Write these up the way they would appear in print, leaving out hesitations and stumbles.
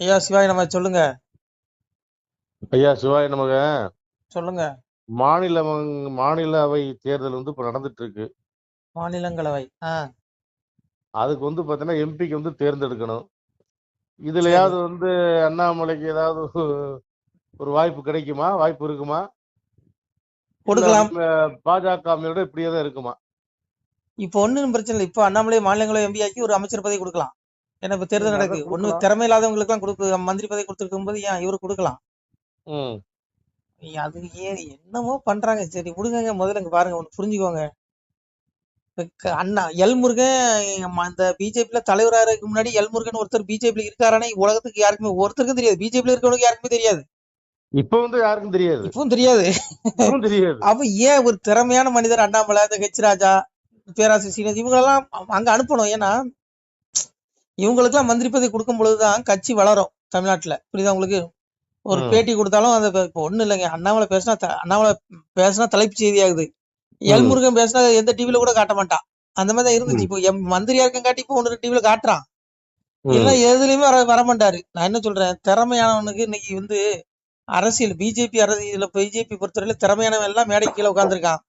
ஐயா சிவாய் நம்ம சொல்லுங்க. ஐயா சிவாய நமக. சொல்லுங்க. மாநில மாநிலவை தேர்தல் இப்ப நடந்துட்டு இருக்கு. மாநிலங்களவை. அதுக்கு பாத்தீங்கன்னா எம்பிக்கு தேர்ந்தெடுக்கணும். சரி. இதுலயாவது அண்ணாமலைக்கு ஏதாவது ஒரு வாய்ப்பு கிடைக்குமா? வாய்ப்பு இருக்குமா? இல்ல கொடுக்கலாம். பாஜக இப்படியே தான் இருக்குமா? இப்ப ஒண்ணும் பிரச்சனை இல்லை. இப்ப அண்ணாமலை மாநிலங்களவை எம்பி ஆக்கி ஒரு அமைச்சர் பதவி கொடுக்கலாம். ஏன்னா இப்ப தேர்தல் நடக்கு. அதான் ஒண்ணு கொடுக்கலாம். திறமை இல்லாதவங்களுக்கு எல்லாம் கொடுக்க மந்திரி பதவி கொடுத்துருக்கும் போது ஏன் இவரு கொடுக்கலாம்? ம் அது ஏன் என்னமோ பண்றாங்க. சரி விடுங்க. முதல்ல இங்க பாருங்க, ஒண்ணு புரிஞ்சுக்கோங்க. அண்ணா எல் முருகன் அந்த பிஜேபியில தலைவராக முன்னாடி எல் முருகன் ஒருத்தர் பிஜேபியில இருக்காரானே உலகத்துக்கு யாருக்குமே ஒருத்தருக்கும் தெரியாது. பிஜேபியில இருக்கவனுக்கு யாருக்குமே தெரியாது. இப்ப யாருக்கும் தெரியாது. இப்பவும் தெரியாது. இப்பவும் தெரியாது. அப்ப ஏன் ஒரு திறமையான மனிதர் அண்ணாமலை, அந்த ஹெச் ராஜா, பேராசிரியர் சீனிவாஸ் இவங்களெல்லாம் அங்க அனுப்பணும். ஏன்னா இவங்களுக்கு எல்லாம் மந்திரி பதவி கொடுக்கும் பொழுதுதான் கட்சி வளரும் தமிழ்நாட்டுல. புரியுதா உங்களுக்கு? ஒரு பேட்டி கொடுத்தாலும் அந்த இப்ப ஒண்ணு இல்லைங்க. அண்ணாமலை பேசினா தலைப்பு செய்தி ஆகுது. எல் முருகன் பேசினா எந்த டிவில கூட காட்ட மாட்டான். அந்த மாதிரி தான் இருந்துச்சு. இப்போ மந்திரியா இருக்க காட்டி இப்போ ஒன்று டிவில காட்டுறான். இல்லைன்னா எதுலயுமே வர மாட்டாரு. நான் என்ன சொல்றேன், திறமையானவனுக்கு இன்னைக்கு அரசியல் பிஜேபி பொறுத்தவரையில திறமையானவன் எல்லாம் மேடைக்கு கீழே உட்காந்துருக்கான்.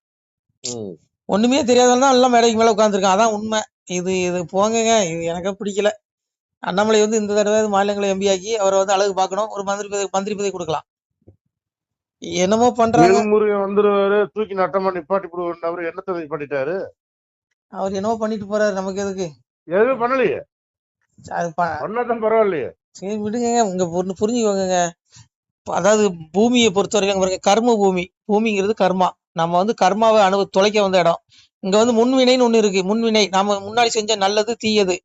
ஒண்ணுமே தெரியாதவன் தான் எல்லாம் மேடைக்கு மேல உட்காந்துருக்கான். அதான் உண்மை. இது இது போங்கங்க. இது எனக்கு பிடிக்கல. அண்ணாமலை இந்த தடவை மாநிலங்களை எம்பி ஆக்கி அவரை அழகு பார்க்கணும். ஒரு மந்திரி பதவி கொடுக்கலாம். என்னமோ பண்றாங்க. முருகன் வந்துருவாரு, தூக்கி நட்டமா நிப்பாட்டி போடுவாரு. அவரு என்னத்தை நிப்பாட்டிட்டாரு? அவர் என்னமோ பண்ணிட்டு போறாரு. நமக்கு எதுக்கு? எதுவும் பண்ணலையே. பண்ணாதான் பரவாயில்லையே. சரி விடுங்க. உங்க ஒண்ணு புரிஞ்சுக்கோங்க. அதாவது பூமியை பொறுத்தவரைக்கும் கர்ம பூமிங்கிறது கர்மா. நம்ம கர்மாவை தொலைக்க வந்த இடம். இங்க முன்வினைன்னு ஒண்ணு இருக்கு. முன்வினை நாம முன்னாடி செஞ்ச நல்லது தீயது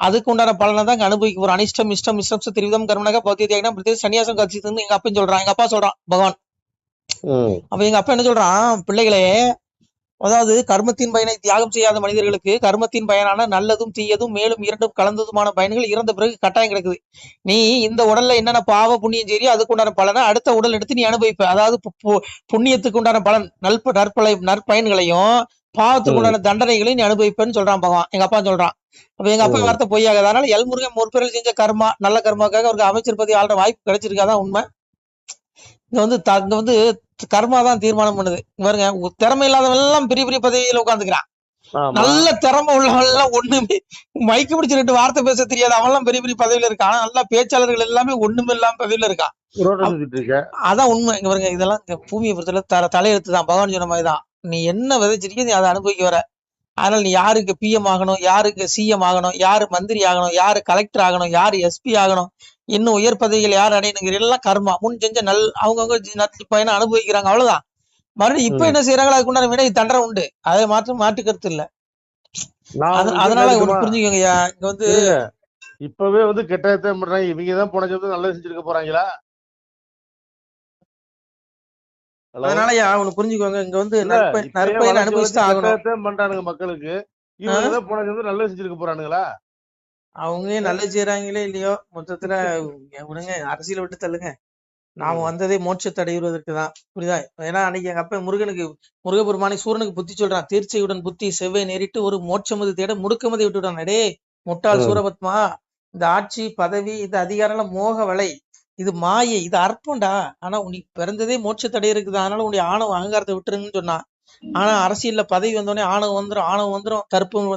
அதுக்கு உண்டான பலனை தான் அனுபவிக்க போறோம். அனிஷ்டம் இஷ்டம் இஷ்டம் திரிவிதம் கர்மனாக பௌத்தியம் சன்னியாசம் கட்சின்னு எங்க அப்பன்னு சொல்றான். எங்க அப்பா சொல்றான் பகவான். அப்ப எங்க அப்பா என்ன சொல்றான், பிள்ளைகளே, அதாவது கர்மத்தின் பயனை தியாகம் செய்யாத மனிதர்களுக்கு கர்மத்தின் பயனான நல்லதும் தீயதும் மேலும் இரண்டும் கலந்ததுமான பயன்கள் இறந்த பிறகு கட்டாயம் கிடக்குது. நீ இந்த உடல்ல என்னென்ன பாவ புண்ணியம் செய்யோ அதுக்கு உண்டான பலனை அடுத்த உடல் எடுத்து நீ அனுபவிப்ப. அதாவது புண்ணியத்துக்கு உண்டான பலன் நற்பயன்களையும் பாவத்துக்கு உண்டான தண்டனைகளையும் நீ அனுபவிப்பேன்னு சொல்றான் பகவான். எங்க அப்பா சொல்றான். அப்ப எங்க அப்பா வார்த்தை பொய்யாகாது. அதனால எல்முருகன் முற்பிறல் செஞ்ச கர்மா நல்ல கர்மாக்காக அவருக்கு அமைச்சர் பதவி ஆள்ற வாய்ப்பு கிடைச்சிருக்காதான் உண்மை. இங்க கர்மா தான் தீர்மானம் பண்ணுது. பாருங்க, திறமை இல்லாதவன் எல்லாம் பெரிய பெரிய பதவியில உட்காந்துக்கிறான். நல்ல திறமை உள்ளவன் எல்லாம் ஒண்ணுமே மைக்கு பிடிச்சு 2 வார்த்தை பேச தெரியாது. அவன் எல்லாம் பெரிய பெரிய பதவியில இருக்கான். நல்ல பேச்சாளர்கள் எல்லாமே ஒண்ணுமே இல்லாம பதவியில இருக்கான். அதான் உண்மை. இங்க பாருங்க, இதெல்லாம் பூமியை பொறுத்தவரை தலையெழுத்து தான். பகவான் சொன்ன மாதிரிதான். நீ என்ன விதைச்சிருக்க நீ அதை அனுபவிக்க வர. அதனால நீ யாருக்கு பிஎம் ஆகணும், யாருக்கு சிஎம் ஆகணும், யாரு மந்திரி ஆகணும், யாரு கலெக்டர் ஆகணும், யாரு எஸ்பி ஆகணும், இன்னும் உயர் பதவிகள் யார் அடையணுங்கிற எல்லாம் கர்மா. முன் செஞ்ச அவங்கவுங்க பயணம் அனுபவிக்கிறாங்க. அவ்வளவுதான். மறுபடியும் இப்ப என்ன செய்யறாங்களோ அதுக்குண்டான வினை தண்டனை உண்டு. அதை மாற்று கருத்து இல்ல. அதனால புரிஞ்சுக்கோங்கய்யா. இங்க இப்பவே கெட்டதை பண்றாங்க. இவங்கதான் போன நல்லது செஞ்சிருக்க போறாங்களா? அதனாலயா ஒண்ணு புரிஞ்சுக்கோங்க. இங்க நற்பயன் அனுபவிச்சுதான் ஆகணும். பண்றானுங்க மக்களுக்கு. இவங்கதான் போன நல்லது செஞ்சிருக்க போறானுங்களா? அவங்க நல்லது செய்யறாங்களே இல்லையோ, மொத்தத்துல விடுங்க. அரசியல விட்டு தள்ளுங்க. நாம வந்ததே மோட்சத்தை அடைவதற்கு தான். புரியுதா? ஏன்னா அன்னைக்கு எங்க அப்பா முருகபெருமானை சூரனுக்கு புத்தி சொல்றான். தீர்ச்சையுடன் புத்தி செவ்வை நேரிட்டு ஒரு மோட்சமது தேட முடுக்கமதி விட்டுவிடான். டே முட்டாள் சூரபத்மா, இந்த ஆட்சி பதவி இந்த அதிகாரம் எல்லாம் மோக வலை, இது மாயை, இது அற்பம்டா. ஆனா உனக்கு பிறந்ததே மோட்சத்தடை இருக்குது. அதனால உன்னுடைய ஆணவம் அகங்காரத்தை விட்டுருங்கன்னு சொன்னான். ஆனா அரசியல்ல பதவி வந்தோடனே ஆணவம் வந்துரும்,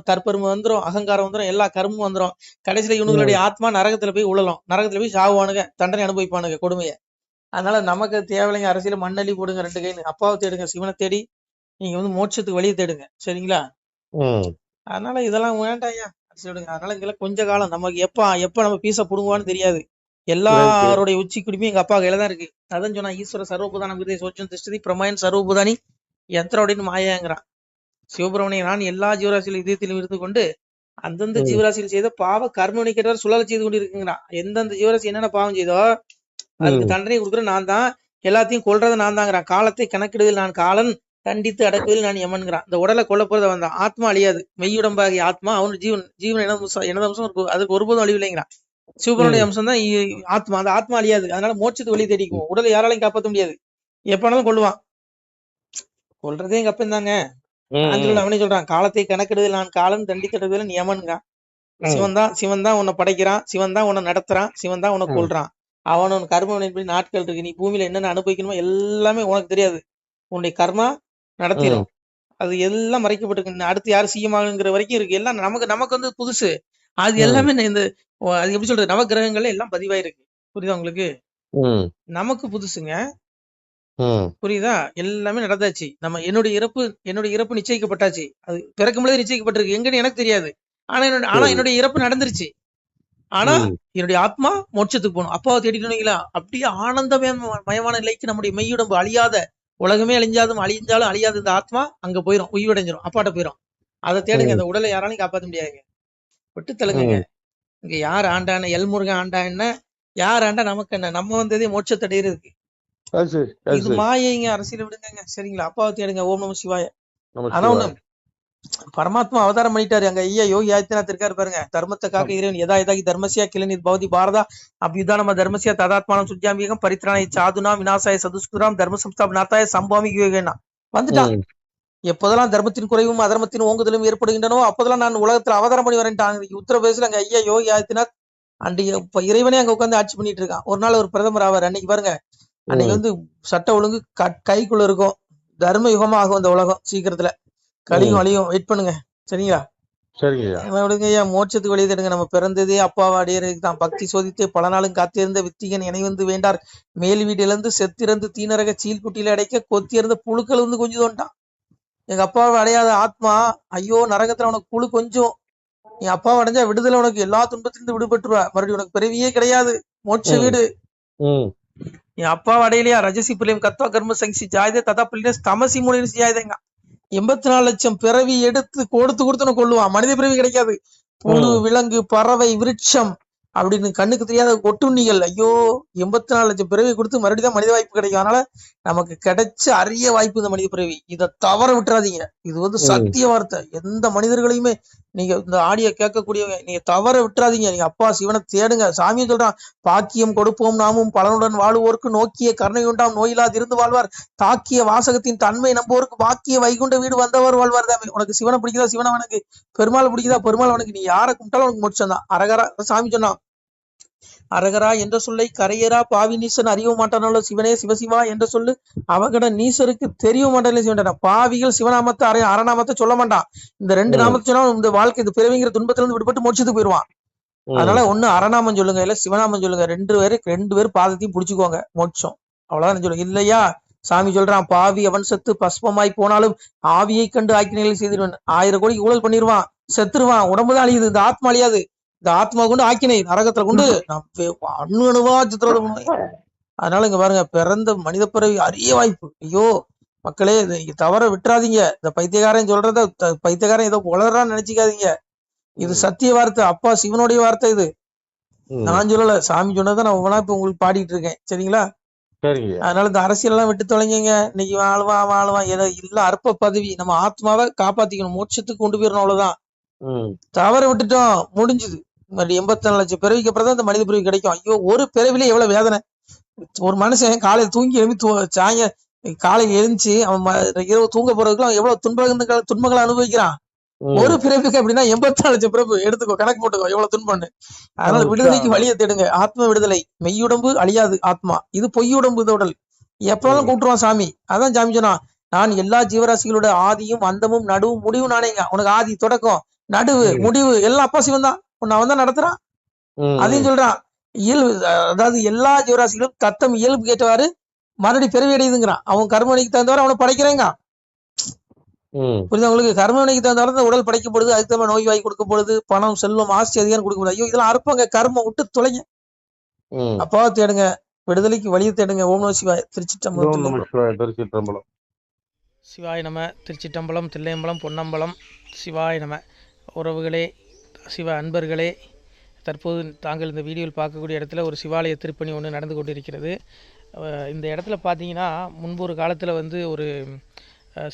தற்பெருமை வந்துரும், அகங்காரம் வந்துரும், எல்லா கர்மம் வந்துரும். கடைசியில இவனுங்களுடைய ஆத்மா நரகத்துல போய் உழலும். நரகத்துல போய் சாவுவானுங்க, தண்டனை அனுபவிப்பானுங்க கொடுமைய. அதனால நமக்கு தேவையில்லைங்க. அரசியல மண்ணள்ளி போடுங்க 2 கைன்னு. அப்பாவை தேடுங்க, சிவனை தேடி நீங்க மோட்சத்துக்கு வழியை தேடுங்க. சரிங்களா? அதனால இதெல்லாம் வேண்டாம் ஐயா. அரசியல் அதனால இதெல்லாம் கொஞ்ச காலம். நமக்கு எப்ப நம்ம பீச புடுங்குவான்னு தெரியாது. எல்லாருடைய உச்சி குடிமையும் எங்க அப்பா கையில தான் இருக்கு. அதான் சொன்னா, ஈஸ்வர சர்வபூதானம் சோச்சம் திஷ்டதி பிரமயன் சர்வபூதானி எத்தனோடின்னு மாயாங்கிறான். சிவபிரமணியன் நான் எல்லா ஜீவராசிகள் இதயத்திலும் இருந்து கொண்டு அந்தந்த ஜீவராசியில் செய்த பாவ கர்ம கேட்டவர் சுழல செய்து கொண்டு இருக்குங்கிறான். எந்தெந்த ஜீவராசி என்னென்ன பாவம் செய்தோ அதுக்கு தண்டனை கொடுக்குற நான் தான். எல்லாத்தையும் கொல்றது நான் தாங்கிறான். காலத்தை கணக்கிடுவதில் நான் காலன், தண்டித்து அடக்குவதில் நான் யமன்கிறான். இந்த உடலை கொல்ல போறது அவன் தான். ஆத்மா அழியாது. மெய்யுடம்பாகிய ஆத்மா அவனோட ஜீவன் எனது அம்சம் அதுக்கு ஒருபோதும் அழிவில்லைங்கிறான். சிவபெருமானுடைய அம்சம் தான் ஆத்மா. அந்த ஆத்மா அழியாது. அதனால மோட்சத்துக்கு வழி தேடிக்குவோம். உடலை யாராலையும் காப்பாற்ற முடியாது. எப்பனாலும் கொள்ளுவான். கொல்றதே எங்க அப்பன் தாங்க. அவனே சொல்றான், காலத்தை கணக்கிடுவதில் நான் காலன், தண்டித்து அடக்குவதில் நியமன்கிறான். ம், சிவன் தான் உன்னை படைக்கிறான், சிவன் தான் உன்னை நடத்துறான், சிவன் தான் உன்னை ம், கொல்றான். அவனோட கர்ம வினைப்படி நாட்கள் இருக்கு. நீ பூமியில என்னென்ன அனுபவிக்கணுமோ எல்லாமே உனக்கு தெரியாது. உன்னுடைய கர்மா ம், நடத்திரும். அது எல்லாம் மறைக்கப்பட்டிருக்கு. அடுத்து யார் சிஎம்ங்கிற வரைக்கும் இருக்கு. எல்லாம் நமக்கு நமக்கு வந்து புதுசு. அது ம், எல்லாமே இந்த அது எப்படி சொல்றது, நவகிரகங்கள்ல எல்லாம் பதிவாயிருக்கு. புரியுதா உங்களுக்கு? ம், நமக்கு புதுசுங்க. ம். புரியுதா? எல்லாமே நடந்தாச்சு. என்னுடைய இறப்பு நிச்சயிக்கப்பட்டாச்சு. அது பிறக்கும்போதே நிச்சயிக்கப்பட்டிருக்கு. எங்கன்னு எனக்கு தெரியாது. ஆனா சரி. என்னுடைய இறப்பு நடந்துருச்சு. ஆனா ம், என்னுடைய ஆத்மா மோட்சத்துக்கு போகணும். அப்பாவை தேடிட்டு வந்தீங்களா? அப்படியே மயமான நிலைக்கு நம்முடைய மெய்யுடம்பு அழியாத, உலகமே அழிஞ்சாலும் அழியாத இந்த ஆத்மா அங்க போயிரும். உய்வடைஞ்சிரும். அப்பாட்ட போயிரும். அதை தேடுங்க. ம், இந்த உடலை யாராலையும் காப்பாத்த முடியாதுங்க. விட்டு தள்ளுங்க. ம். இங்க யார் ஆண்டான, எல்முருகன் ஆண்டா என்ன, யார் ஆண்டா நமக்கு என்ன? நம்ம வந்ததே மோட்சத்தடையிறதுக்கு. அது சரி, அது இது சரி. மாயைங்க. அரசியல விடுங்க. சரிங்களா? அப்பாவை தேடுங்க. ஓம் நம சிவாய. நம ஆனா ஒண்ணு, சிவாய. பரமாத்மா அவதாரம் பண்ணிட்டாரு. அங்க ஐயா யோகி ஆதித்யநாத் இருக்காரு பாருங்க. தர்மத்தை காக்க ஆம். இறைவன் யதா யதாகி தர்மசியா கிளநீர் பவதி பாரதா அபியுதானம தர்மசியா ததாத்மானம் சுஜ்ஜாமியகம் பரித்ராணாய சாதுனா விநாசாய சதுஸ்குராம் தர்ம சம்ஸ்தாபநாத்தாய சம்பாமி யுகேனா வந்துட்டான். ம், எப்போதெல்லாம் தர்மத்தின் குறைவும் அதர்மத்தின் ஓங்குதலும் ஏற்படுகின்றனோ அப்போதெல்லாம் நான் உலகத்துல அவதாரம் பண்ணி வரேன்ட்டான். உத்தரப்பிரதேசல அங்க ஐயா யோகி ஆதித்யநாத் அன்றைக்கு இப்ப இறைவனே அங்க உட்காந்து ஆட்சி பண்ணிட்டு இருக்கான். ஒரு நாள் ஒரு பிரதமர் ஆவார். அன்னைக்கு பாருங்க, அன்னைக்கு ம், வந்து சட்ட ஒழுங்கு கைக்குள்ள இருக்கும். தர்ம யுகமா ஆகும் இந்த உலகம். சீக்கிரத்துல கலியும் ம். அழியும். வெயிட் பண்ணுங்க. சரிங்களா? சரிங்கய்யா. விடுங்க ஐயா, மோட்சத்துக்கு வழி தேடுங்க. நம்ம பிறந்ததே அப்பாவை அடையறதுக்கு தான். பக்தி சோதித்தே பல நாளும் காத்திருந்த வித்திகன் இணைவந்து வேண்டார். மேல் வீட்டிலிருந்து செத்திறந்து தீநரக சீல்குட்டியில அடைக்க கொத்தியிருந்த புழுக்கள் வந்து கொஞ்சம் தோண்டான். எங்க அப்பாவை அடையாத ஆத்மா, ஐயோ நரகத்துல உனக்கு புழு கொஞ்சம், நீ அப்பாவை அடைஞ்சா விடுதலை, உனக்கு எல்லா துன்பத்திலிருந்து விடுபட்டுருவா, மறுபடியும் உனக்கு பிறவியே கிடையாது, மோட்ச ம், வீடு. ம், என் அப்பாவை அடையலையா? ரஜசி பிள்ளையும் கத்வா கர்ம சங்கி ஜாயுதே ததா பிள்ளைய தமசி மூலியம் ஜாயுதேங்க. 84 லட்சம் பிறவி எடுத்து கொடுத்து கொள்ளுவான். மனித பிறவி கிடைக்காது. புழு, ம், விலங்கு, பறவை, விருட்சம் அப்படின்னு கண்ணுக்கு தெரியாத ஒட்டுண்ணிகள். ஐயோ, 84 லட்சம் பிறவி கொடுத்து மறுபடியும் தான் மனித வாய்ப்பு கிடைக்கும். அதனால நமக்கு கிடைச்ச அரிய வாய்ப்பு இந்த மனித பிறவி. இதை தவற விட்டுறாதீங்க. இது வந்து ம், சத்திய வார்த்தை. எந்த மனிதர்களையுமே நீங்க இந்த ஆடியோ கேட்கக்கூடியவங்க, நீங்க தவற விட்டுறாதீங்க. நீங்க அப்பா சிவனை தேடுங்க. சாமியை சொல்றான், பாக்கியம் கொடுப்போம் நாமும் பலனுடன் வாழுவோருக்கு நோக்கிய கருணையுண்டாம் நோயிலாது இருந்து வாழ்வார். தாக்கிய வாசகத்தின் தன்மை நம்புவோருக்கு வாக்கிய வைகுண்ட வீடு வந்தவர் வாழ்வார் தாமே. உனக்கு சிவனை பிடிக்குதா? சிவனை அவனுக்கு. பெருமாள் பிடிக்குதா? பெருமாள் அவனுக்கு. நீ யாரை கும்பிட்டாலும் உனக்கு மோட்சம் தான். அரகரா சாமி சொன்னான், அரகரா என்ற சொல்லை கரையரா பாவி நீசன் அறிய மாட்டானோ சிவனே சிவசிவா என்ற சொல்லு அவகட நீசருக்கு தெரிய மாட்டானே சிவன். பாவிகள் சிவநாமத்தை அறநாமத்தை சொல்ல மாட்டான். இந்த ரெண்டு ம், நாமத்தை சொன்னா இந்த வாழ்க்கை இந்த பிறவிங்கிற துன்பத்துல இருந்து விடுபட்டு மோட்சத்துக்கு போயிடுவான். அதனால ம். ஒண்ணு அறநாமம் சொல்லுங்க, இல்ல சிவநாமம் சொல்லுங்க. ரெண்டு பேரும் பாதத்தையும் புடிச்சுக்கோங்க, மோட்சம். அவ்வளவுதான் சொல்லுங்க. இல்லையா சாமி சொல்றான், பாவி அவன் செத்து பஸ்பமாய் போனாலும் ஆவியை கண்டு ஆக்கினைகளை செய்திருவன். 1000 கோடிக்கு ஊழல் பண்ணிடுவான், செத்துருவான், உடம்புதான் அழியுது, இந்த ஆத்மா அழியாது. இந்த ஆத்மா கொண்டு ஆக்கினை நரகத்துல கொண்டு அணு அணுவா சித்திரவதை பண்ணுவேன். அதனால இங்க பாருங்க, பிறந்த மனித பிறவி அரிய வாய்ப்பு. ஐயோ மக்களே, இதை தவற விட்டுறாதீங்க. இந்த பைத்தியக்காரன் சொல்றத பைத்தியக்காரன் ஏதோ உளறான்னு நினைச்சுக்காதீங்க. இது ம், சத்திய வார்த்தை. அப்பா சிவனுடைய வார்த்தை இது. ம். நான் சொல்லல, சாமி சொன்னதை நான் ஒவ்வொன்றா இப்ப உங்களுக்கு பாடிட்டு இருக்கேன். சரிங்களா? சரிங்கய்யா. அதனால இந்த அரசியல் எல்லாம் விட்டு தொலைங்க. இன்னைக்கு வாழ்வான் ஏதோ இல்ல, அற்ப பதவி. நம்ம ஆத்மாவை காப்பாத்திக்கணும், மோட்சத்துக்கு கொண்டு போயிடணும், அவ்வளவுதான். ம், தவற விட்டுட்டோம், முடிஞ்சுது. மறுபடியும் 84 லட்சம் பிறவிக்கு அப்புறம் தான் இந்த மனித பிறவி கிடைக்கும். ஐயோ, ஒரு பிறவிலே எவ்வளவு வேதனை. ஒரு மனுஷன் காலையில தூங்கி எழுப்பி சாய காலையில எழுந்துச்சு அவன் இரவு தூங்க போறதுக்குலாம் எவ்வளவு துன்பங்களை அனுபவிக்கிறான். ஒரு ம். பிறப்புக்கு அப்படின்னா 84 லட்சம் பிறப்பு எடுத்துக்கோ, கணக்கு போட்டுக்கோ எவ்வளவு துன்பம்னு. அதனால நமக்கு விடுதலைக்கு வழியை தேடுங்க. ஆத்ம விடுதலை. மெய்யுடம்பு அழியாது ஆத்மா. இது பொய்யுடம்பு, இது உடல். எப்பனாலும் ம், கூப்பிட்டுருவான் சாமி. அதான் சாமி சொன்னான், நான் எல்லா ஜீவராசிகளோட ஆதியும் அந்தமும் நடுவும் முடிவும் நானேங்க. உனக்கு ஆதி தொடக்கம் நடுவு ம், முடிவு எல்லாம் அப்பா சிவன் தான். உன்னை அவன் தான் நடத்துறான். அதையும் ம், சொல்றான். இயல்பு, அதாவது எல்லா ஜீவராசிகளும் தத்தம் இயல்பு கேட்டவாறு மறுபடி பிறவி அடையுதுங்கிறான். அவன் கர்மனைக்கு தகுந்தவாறு அவனை படைக்கிறேங்க. ம், புரியுது உங்களுக்கு? கர்மவினைக்கு தகுந்த உடல் படைக்கப்படுது, அதுக்கு தகுந்த நோய் வாய் கொடுக்கப்படுது, பணம் செல்வம் ஆஸ்தி அதிகாரம் கொடுக்கப்படுது. ஐயோ, இதெல்லாம் அற்பங்க. கர்மம் விட்டு தொலைங்க. ம். அப்பாவை தேடுங்க, விடுதலைக்கு வழியை தேடுங்க. ஓம் நம சிவாய. ஓம் திருச்சிற்றம்பலம். நம சிவாய. திருச்சிற்றம்பலம். சிவாய நம. திருச்சிற்றம்பலம், தில்லையம்பலம், பொன்னம்பலம். சிவாய நம. உறவுகளே, சிவ அன்பர்களே, தற்போது தாங்கள் இந்த வீடியோவில் பார்க்கக்கூடிய இடத்துல ஒரு சிவாலய திருப்பணி ஒன்று நடந்து கொண்டிருக்கிறது. இந்த இடத்துல பார்த்தீங்கன்னா, முன்பு ஒரு காலத்தில் வந்து ஒரு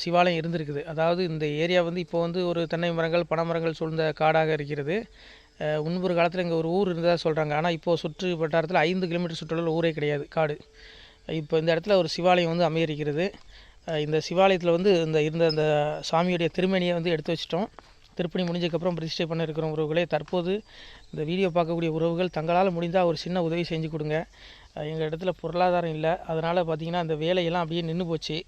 சிவாலயம் இருந்திருக்குது. அதாவது இந்த ஏரியா வந்து இப்போ வந்து ஒரு தென்னை மரங்கள் பனை மரங்கள் சூழ்ந்த காடாக இருக்கிறது. முன்பு ஒரு காலத்தில் இங்கே ஒரு ஊர் இருந்ததாக சொல்கிறாங்க. ஆனால் இப்போது சுற்று வட்டாரத்தில் 5 கிலோமீட்டர் சுற்றுலாவில் ஊரே கிடையாது, காடு. இப்போ இந்த இடத்துல ஒரு சிவாலயம் வந்து அமையிருக்கிறது. இந்த சிவாலயத்தில் வந்து இருந்த அந்த சாமியுடைய திருமேனியை வந்து எடுத்து வச்சிட்டோம். திருப்பணி முடிஞ்சதுக்கப்புறம் பிரதிஷ்டை பண்ண இருக்கிற உறவுகளே, தற்போது இந்த வீடியோ பார்க்கக்கூடிய உறவுகள் தங்களால் முடிந்தால் ஒரு சின்ன உதவி செஞ்சு கொடுங்க. எங்கள் இடத்துல பொருளாதாரம் இல்லை, அதனால் பார்த்திங்கன்னா அந்த வேலையெல்லாம் அப்படியே நின்று போச்சு.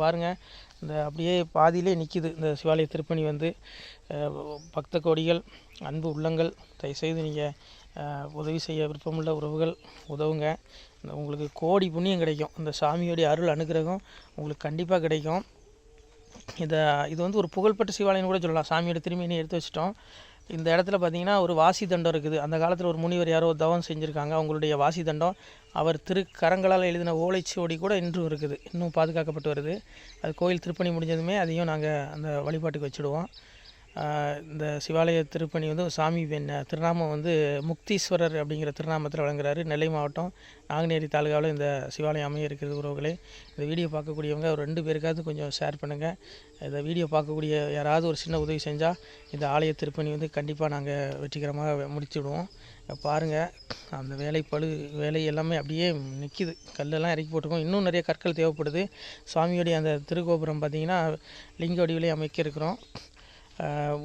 பாருங்கள், இந்த அப்படியே பாதியிலே நிற்கிது இந்த சிவாலய திருப்பணி வந்து. பக்த கோடிகள், அன்பு உள்ளங்கள், தயவுசெய்து நீங்கள் உதவி செய்ய விருப்பமுள்ள உறவுகள் உதவுங்க. உங்களுக்கு கோடி புண்ணியம் கிடைக்கும். இந்த சாமியோடைய அருள் அனுகிரகம் உங்களுக்கு கண்டிப்பாக கிடைக்கும். இது வந்து ஒரு புகழ்பெற்ற சிவாலயம்னு கூட சொல்லலாம். சாமியோட திருமேனியை எடுத்து வச்சிட்டோம். இந்த இடத்துல பார்த்திங்கன்னா ஒரு வாசி தண்டம் இருக்குது. அந்த காலத்தில் ஒரு முனிவர் யாரோ தவம் செஞ்சுருக்காங்க. அவங்களுடைய வாசி தண்டம் அவர் திருக்கரங்களால் எழுதின ஓலைச்சுவடி கூட இன்றும் இருக்குது, இன்னும் பாதுகாக்கப்பட்டு வருது. அது கோயில் திருப்பணி முடிஞ்சதுமே அதையும் நாங்கள் அந்த வழிபாட்டுக்கு வச்சுடுவோம். இந்த சிவாலய திருப்பணி வந்து சாமி திருநாமம் வந்து முக்தீஸ்வரர் அப்படிங்கிற திருநாமத்தில் வழங்குறாரு. நெல்லை மாவட்டம் நாங்குநேரி தாலுகாவில் இந்த சிவாலயம் அமைய இருக்கிறது உறவுகளே. இந்த வீடியோ பார்க்கக்கூடியவங்க ஒரு 2 பேருக்காவது கொஞ்சம் ஷேர் பண்ணுங்கள். இந்த வீடியோ பார்க்கக்கூடிய யாராவது ஒரு சின்ன உதவி செஞ்சால் இந்த ஆலய திருப்பணி வந்து கண்டிப்பாக நாங்கள் வெற்றிகரமாக முடிச்சுடுவோம். பாருங்கள், அந்த வேலை எல்லாமே அப்படியே நிற்கிது. கல்லெல்லாம் இறக்கி போட்டிருக்கோம். இன்னும் நிறைய கற்கள் தேவைப்படுது. சுவாமியோடைய அந்த திருக்கோபுரம் பார்த்திங்கன்னா லிங்க வடிவிலே அமைக்க இருக்கிறோம்.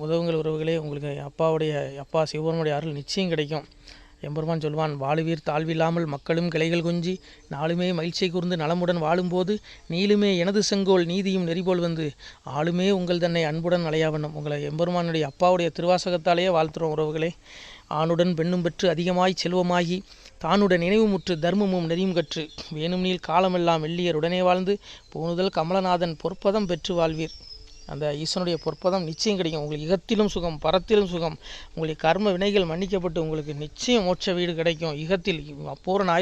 உதவுங்கள் உறவுகளே. உங்களுக்கு அப்பா சிவபெருமானுடைய அருள் நிச்சயம் கிடைக்கும். எம்பெருமான் சொல்வான், வாழுவீர் தாழ்வில்லாமல் மக்களும் கிளைகள் கொஞ்சி நாளுமே மகிழ்ச்சியை கூர்ந்து நலமுடன் வாழும்போது நீளுமே எனது செங்கோல் நீதியும் நெறிபோல் வந்து ஆளுமே உங்கள் தன்னை அன்புடன் அலையாவண்ணம். உங்களை எம்பெருமானுடைய அப்பாவுடைய திருவாசகத்தாலேயே வாழ்த்துறோம் உறவுகளே. ஆணுடன் பெண்ணும் பெற்று அதிகமாய் செல்வமாகி தானுடன் நினைவுமுற்று தர்மமும் நெறியும் கற்று வேணும் நீள் காலமெல்லாம் வெள்ளியர் உடனே வாழ்ந்து போனுதல் கமலநாதன் பொற்பதம் பெற்று வாழ்வீர். அந்த ஈசனுடைய பொற்பதம் நிச்சயம் கிடைக்கும். உங்களுக்கு இகத்திலும் சுகம், பரத்திலும் சுகம். உங்களுடைய கர்ம வினைகள் மன்னிக்கப்பட்டு உங்களுக்கு நிச்சயம் மோட்ச வீடு கிடைக்கும். இகத்தில் பூரண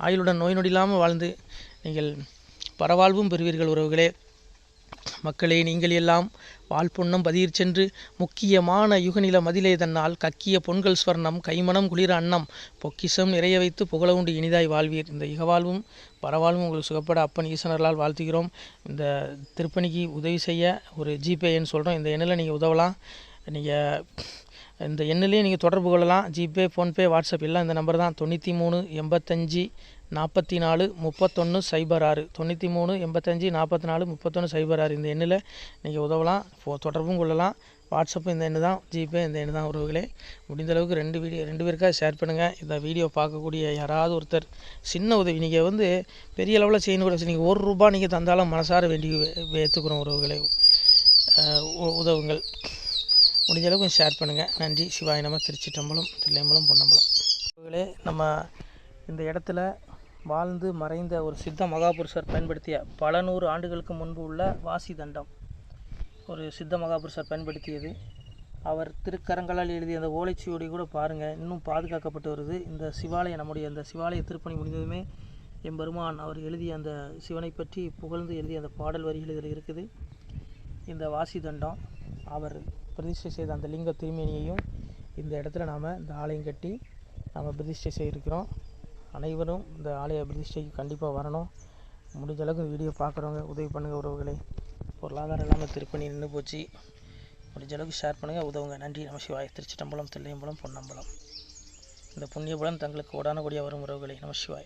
ஆயுளுடன் நோய் நொடி இல்லாமல் வாழ்ந்து நீங்கள் பரவாழ்வும் பெறுவீர்கள் உறவுகளே. மக்களே, நீங்கள் எல்லாம் வாழ்பொன்னம் பதியிற் சென்று முக்கியமான யுகநில மதிலே தன்னால் கக்கிய பொன்கள் ஸ்வர்ணம் கைமணம் குளிர அன்னம் பொக்கிஷம் நிறைய வைத்து புகழ உண்டு இனிதாய் வாழ்வீர். இந்த இகவாழ்வும் பரவாழ்வும் உங்களுக்கு சுகப்பட அப்பன் ஈசனர்களால் வாழ்த்துகிறோம். இந்த திருப்பணிக்கு உதவி செய்ய ஒரு ஜிபே எண் சொல்கிறோம். இந்த எண்ணில் நீங்கள் உதவலாம். நீங்கள் இந்த எண்ணிலே நீங்கள் தொடர்பு கொள்ளலாம். ஜிபே, ஃபோன்பே, வாட்ஸ்அப் எல்லாம் இந்த நம்பர் தான். 93 85 44 31 06 93 85 44 31 06. இந்த எண்ணில் நீங்கள் உதவலாம், தொடர்பும் கொள்ளலாம். வாட்ஸ்அப்பு இந்த எண்ணு தான், ஜிபே இந்த எண்ணு தான் உறவுகளே. முடிந்த அளவுக்கு 2 பேருக்காக ஷேர் பண்ணுங்கள். இந்த வீடியோ பார்க்கக்கூடிய யாராவது ஒருத்தர் சின்ன உதவி, நீங்கள் வந்து பெரிய அளவில் செய்யணும் கூட, நீங்கள் ₹1 நீங்கள் தந்தாலும் மனசார வேண்டி ஏற்றுக்கிறோம் உறவுகளே. உதவுங்கள். முடிஞ்ச அளவுக்கு ஷேர் பண்ணுங்கள். நன்றி. சிவாய நம. திருச்சிற்றம்பலம், தில்லையம்பலம், பொன்னம்பலம். உறவுகளே, நம்ம இந்த இடத்துல வாழ்ந்து மறைந்த ஒரு சித்த மகாபுருஷர் பயன்படுத்திய பல 100 ஆண்டுகளுக்கு முன்பு உள்ள வாசி தண்டம் ஒரு சித்த மகாபுருஷர் பயன்படுத்தியது. அவர் திருக்கரங்களால் எழுதிய அந்த ஓலைச்சுவடி கூட பாருங்கள், இன்னும் பாதுகாக்கப்பட்டு வருது. இந்த சிவாலயம், நம்முடைய இந்த சிவாலய திருப்பணி முடிந்ததுமே எம்பெருமான் அவர் எழுதிய அந்த சிவனை பற்றி புகழ்ந்து எழுதிய அந்த பாடல் வரிகள் இதில் இருக்குது. இந்த வாசி தண்டம் அவர் பிரதிஷ்டை செய்த அந்த லிங்க திருமேனியையும் இந்த இடத்துல நாம் இந்த ஆலயம் கட்டி நாம் பிரதிஷ்டை செய்திருக்கிறோம். அனைவரும் இந்த ஆலய பிரதிஷ்டைக்கு கண்டிப்பாக வரணும். முடிஞ்ச அளவுக்கு இந்த வீடியோ பார்க்குறவங்க உதவி பண்ணுங்கள் உறவுகளே. பொருளாதாரம் இல்லாமல் திருப்பணி நின்று போச்சு. முடிஞ்ச அளவுக்கு ஷேர் பண்ணுங்கள், உதவுங்க. நன்றி. நம சிவாய. திருச்சிற்றம்பலம், தில்லையம்பலம், பொன்னம்பலம். இந்த புண்ணியபலம் தங்களுக்கு கோடான கோடியாக வரும் உறவுகளே. நம சிவாய.